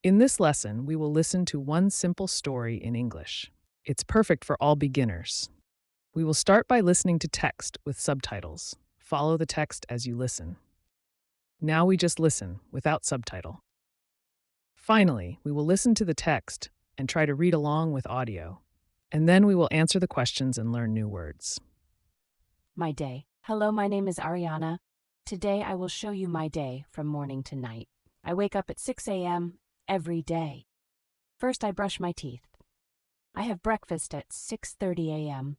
In this lesson, we will listen to one simple story in English. It's perfect for all beginners. We will start by listening to text with subtitles. Follow the text as you listen. Now we just listen without subtitle. Finally, we will listen to the text and try to read along with audio. And then we will answer the questions and learn new words. My day. Hello, my name is Ariana. Today I will show you my day from morning to night. I wake up at 6 a.m. every day. First, I brush my teeth. I have breakfast at 6:30 a.m.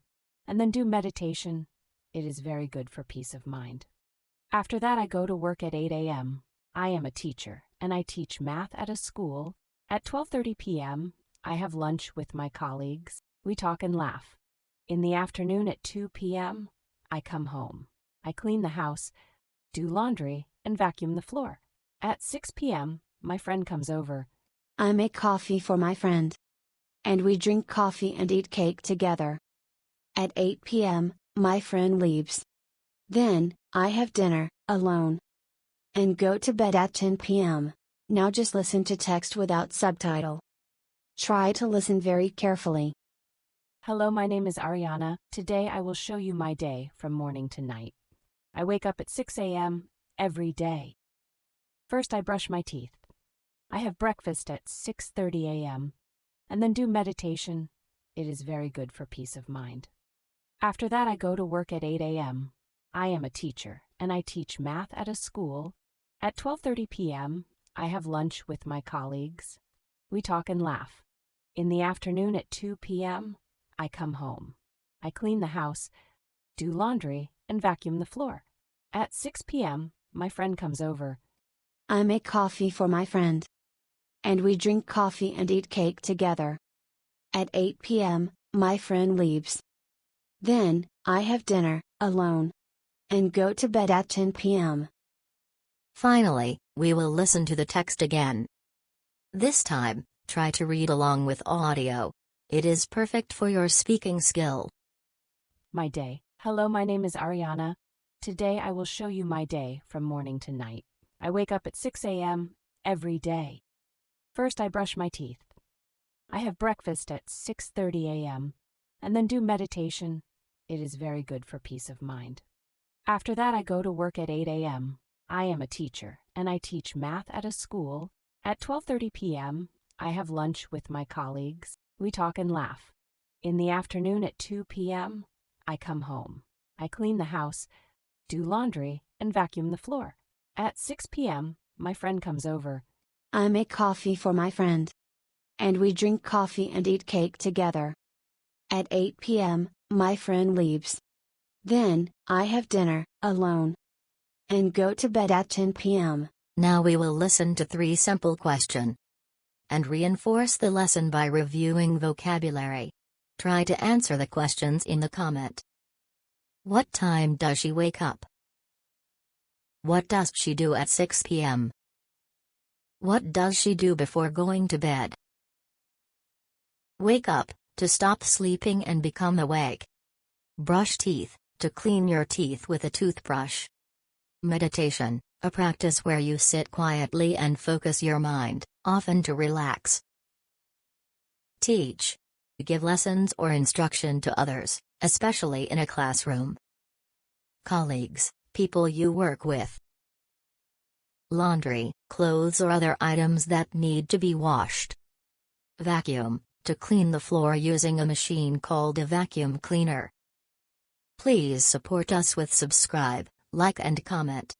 and then do meditation. It is very good for peace of mind. After that, I go to work at 8 a.m. I am a teacher and I teach math at a school. At 12:30 p.m., I have lunch with my colleagues. We talk and laugh. In the afternoon at 2 p.m., I come home. I clean the house, do laundry, and vacuum the floor. At 6 p.m., my friend comes over. I make coffee for my friend. And we drink coffee and eat cake together. At 8 p.m., my friend leaves. Then, I have dinner, alone. And go to bed at 10 p.m. Now just listen to text without subtitle. Try to listen very carefully. Hello, my name is Ariana. Today I will show you my day from morning to night. I wake up at 6 a.m. every day. First, I brush my teeth. I have breakfast at 6:30 a.m. and then do meditation. It is very good for peace of mind. After that, I go to work at 8 a.m. I am a teacher and I teach math at a school. At 12:30 p.m., I have lunch with my colleagues. We talk and laugh. In the afternoon at 2 p.m., I come home. I clean the house, do laundry, and vacuum the floor. At 6 p.m., my friend comes over. I make coffee for my friend. And we drink coffee and eat cake together. At 8 p.m., my friend leaves. Then, I have dinner, alone. And go to bed at 10 p.m. Finally, we will listen to the text again. This time, try to read along with audio. It is perfect for your speaking skill. My day. Hello, my name is Ariana. Today I will show you my day from morning to night. I wake up at 6 a.m. every day. First, I brush my teeth. I have breakfast at 6:30 a.m. and then do meditation. It is very good for peace of mind. After that, I go to work at 8 a.m. I am a teacher and I teach math at a school. At 12:30 p.m., I have lunch with my colleagues. We talk and laugh. In the afternoon at 2 p.m., I come home. I clean the house, do laundry, and vacuum the floor. At 6 p.m., my friend comes over. I make coffee for my friend. And we drink coffee and eat cake together. At 8 p.m., my friend leaves. Then, I have dinner, alone. And go to bed at 10 p.m. Now we will listen to 3 simple questions. And reinforce the lesson by reviewing vocabulary. Try to answer the questions in the comment. What time does she wake up? What does she do at 6 p.m.? What does she do before going to bed? Wake up, to stop sleeping and become awake. Brush teeth, to clean your teeth with a toothbrush. Meditation, a practice where you sit quietly and focus your mind, often to relax. Teach. Give lessons or instruction to others, especially in a classroom. Colleagues, people you work with. Laundry, clothes or other items that need to be washed. Vacuum, to clean the floor using a machine called a vacuum cleaner. Please support us with subscribe, like and comment.